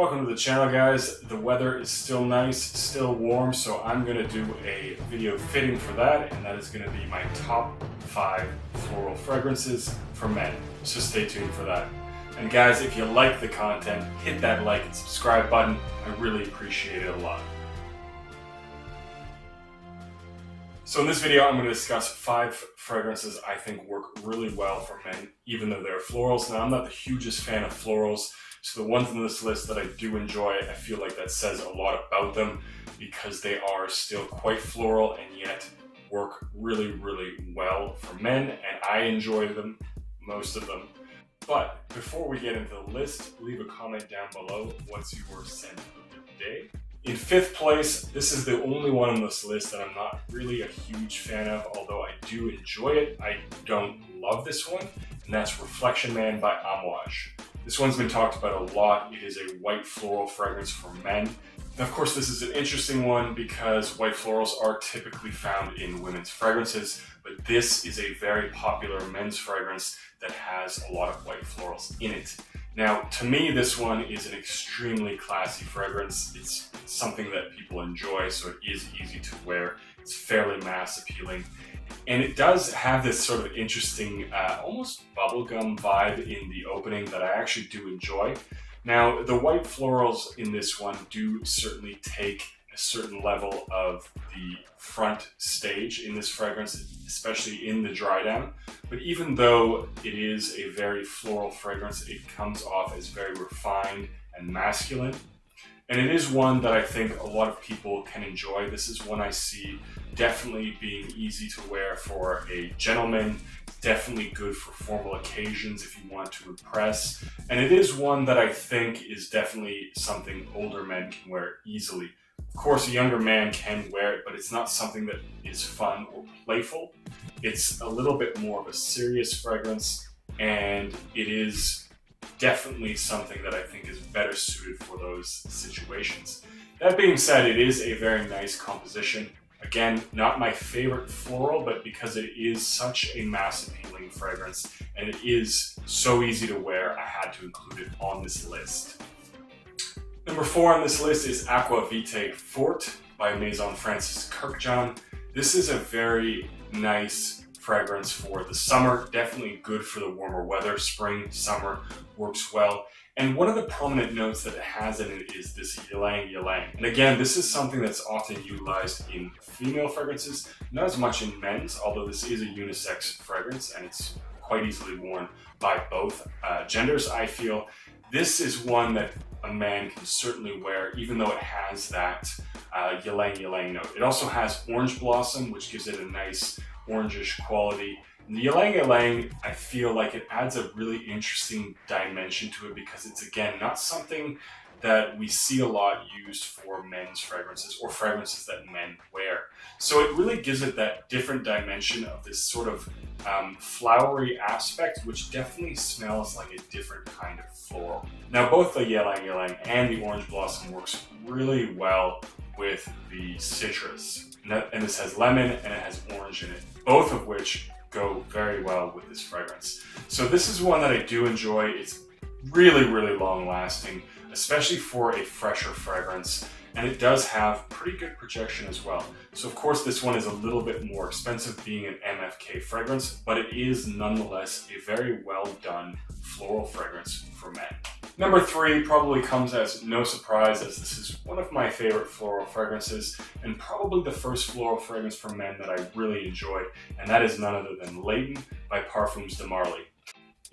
Welcome to the channel, guys. The weather is still nice, still warm, so I'm going to do a video fitting for that, and that is going to be my top 5 floral fragrances for men. So stay tuned for that. And guys, if you like the content, hit that like and subscribe button. I really appreciate it a lot. So in this video, I'm going to discuss 5 fragrances I think work really well for men, even though they're florals. Now, I'm not the hugest fan of florals. So the ones on this list that I do enjoy, I feel like that says a lot about them because they are still quite floral and yet work really, really well for men, and I enjoy them, most of them. But before we get into the list, leave a comment down below. What's your scent of the day? In 5th place, this is the only one on this list that I'm not really a huge fan of, although I do enjoy it. I don't love this one, and that's Reflection Man by Amouage. This one's been talked about a lot. It is a white floral fragrance for men. Now, of course, this is an interesting one because white florals are typically found in women's fragrances, but this is a very popular men's fragrance that has a lot of white florals in it. Now, to me, this one is an extremely classy fragrance. It's something that people enjoy, so it is easy to wear. It's fairly mass appealing. And it does have this sort of interesting, almost bubblegum vibe in the opening that I actually do enjoy. Now, the white florals in this one do certainly take a certain level of the front stage in this fragrance, especially in the dry down. But even though it is a very floral fragrance, it comes off as very refined and masculine. And it is one that I think a lot of people can enjoy. This is one I see definitely being easy to wear for a gentleman, definitely good for formal occasions if you want to impress. And it is one that I think is definitely something older men can wear easily. Of course, a younger man can wear it, but it's not something that is fun or playful. It's a little bit more of a serious fragrance, and it is definitely something that I think is better suited for those situations. That being said, it is a very nice composition. Again, not my favorite floral, but because it is such a mass appealing fragrance and it is so easy to wear, I had to include it on this list. Number 4 on this list is Aqua Vitae Forte by Maison Francis Kurkdjian. This is a very nice fragrance for the summer, definitely good for the warmer weather. Spring, summer works well. And one of the prominent notes that it has in it is this ylang ylang. And again, this is something that's often utilized in female fragrances, not as much in men's, although this is a unisex fragrance and it's quite easily worn by both genders, I feel. This is one that a man can certainly wear, even though it has that ylang ylang note. It also has orange blossom, which gives it a nice orangish quality. And the ylang ylang, I feel like it adds a really interesting dimension to it because it's, again, not something that we see a lot used for men's fragrances or fragrances that men wear. So it really gives it that different dimension of this sort of flowery aspect, which definitely smells like a different kind of floral. Now, both the ylang ylang and the orange blossom works really well with the citrus. And this has lemon and it has orange in it, both of which go very well with this fragrance. So this is one that I do enjoy. It's really, really long lasting, especially for a fresher fragrance. And it does have pretty good projection as well. So of course this one is a little bit more expensive being an MFK fragrance, but it is nonetheless a very well done floral fragrance for men. Number 3 probably comes as no surprise, as this is one of my favorite floral fragrances and probably the first floral fragrance for men that I really enjoyed, and that is none other than Layton by Parfums de Marly.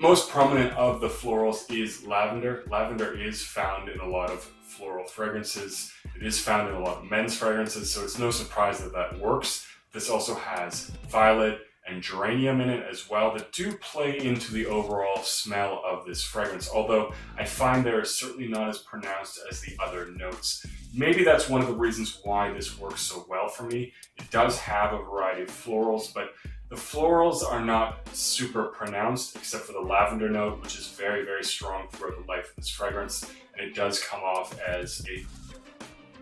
Most prominent of the florals is lavender. Lavender is found in a lot of floral fragrances. It is found in a lot of men's fragrances, so it's no surprise that that works. This also has violet and geranium in it as well that do play into the overall smell of this fragrance, although I find they're certainly not as pronounced as the other notes. Maybe that's one of the reasons why this works so well for me. It does have a variety of florals, but the florals are not super pronounced except for the lavender note, which is very, very strong throughout the life of this fragrance, and it does come off as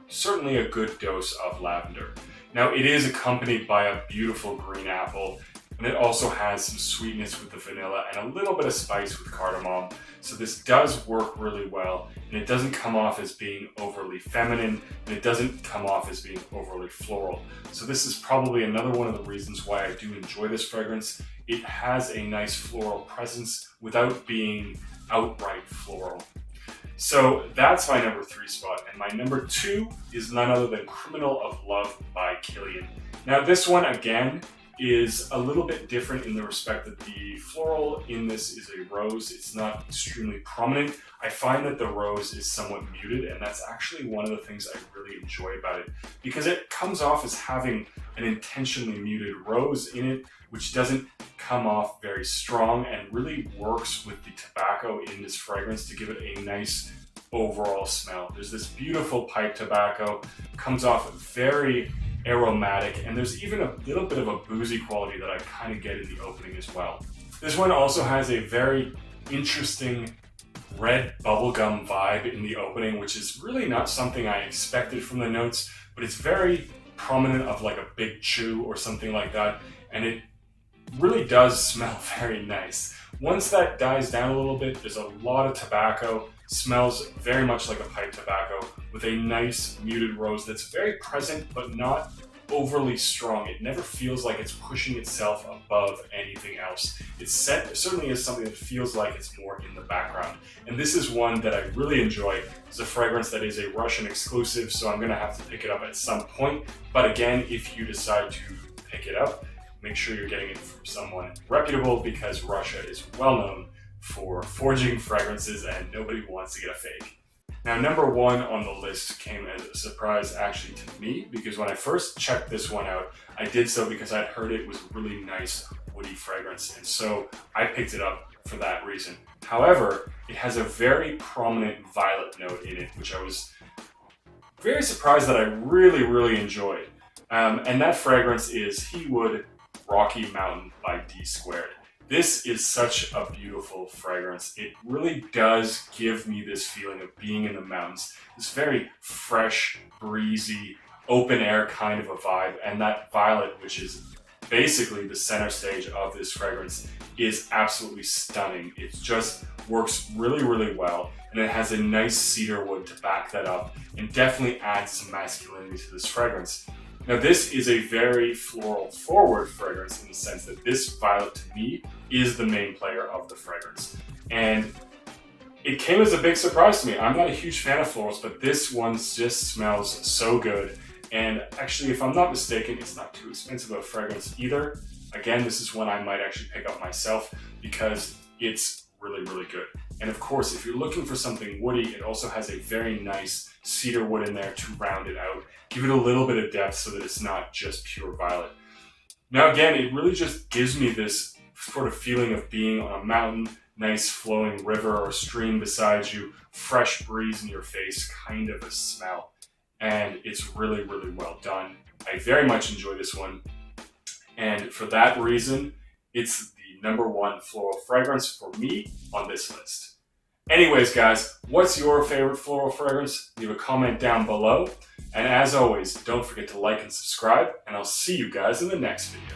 certainly a good dose of lavender. Now, it is accompanied by a beautiful green apple. And it also has some sweetness with the vanilla and a little bit of spice with cardamom. So this does work really well, and it doesn't come off as being overly feminine, and it doesn't come off as being overly floral. So this is probably another one of the reasons why I do enjoy this fragrance. It has a nice floral presence without being outright floral. So that's my number 3 spot, and my number 2 is none other than Criminal of Love by Killian. Now this one, again, is a little bit different in the respect that the floral in this is a rose. It's not extremely prominent. I find that the rose is somewhat muted, and that's actually one of the things I really enjoy about it, because it comes off as having an intentionally muted rose in it, which doesn't come off very strong and really works with the tobacco in this fragrance to give it a nice overall smell. There's this beautiful pipe tobacco, comes off very aromatic, and there's even a little bit of a boozy quality that I kind of get in the opening as well. This one also has a very interesting red bubblegum vibe in the opening, which is really not something I expected from the notes, but it's very prominent of like a big chew or something like that, and it really does smell very nice. Once that dies down a little bit, there's a lot of tobacco, smells very much like a pipe tobacco with a nice muted rose that's very present but not overly strong. It never feels like it's pushing itself above anything else. It certainly is something that feels like it's more in the background. And this is one that I really enjoy. It's a fragrance that is a Russian exclusive, so I'm gonna have to pick it up at some point. But again, if you decide to pick it up, make sure you're getting it from someone reputable, because Russia is well known for forging fragrances and nobody wants to get a fake. Now, number 1 on the list came as a surprise actually to me, because when I first checked this one out, I did so because I'd heard it was a really nice woody fragrance, and so I picked it up for that reason. However, it has a very prominent violet note in it, which I was very surprised that I really enjoyed. And that fragrance is He Wood Rocky Mountain by D Squared. This is such a beautiful fragrance. It really does give me this feeling of being in the mountains. This very fresh, breezy, open air kind of a vibe. And that violet, which is basically the center stage of this fragrance, is absolutely stunning. It just works really well. And it has a nice cedar wood to back that up and definitely adds some masculinity to this fragrance. Now, this is a very floral forward fragrance in the sense that this violet to me is the main player of the fragrance. And it came as a big surprise to me. I'm not a huge fan of florals, but this one just smells so good. And actually, if I'm not mistaken, it's not too expensive of a fragrance either. Again, this is one I might actually pick up myself because it's really good. And of course, if you're looking for something woody, it also has a very nice cedar wood in there to round it out. Give it a little bit of depth so that it's not just pure violet. Now again, it really just gives me this sort of feeling of being on a mountain, nice flowing river or stream beside you, fresh breeze in your face, kind of a smell. And it's really well done. I very much enjoy this one. And for that reason, it's the number 1 floral fragrance for me on this list. Anyways, guys, what's your favorite floral fragrance? Leave a comment down below. And as always, don't forget to like and subscribe, and I'll see you guys in the next video.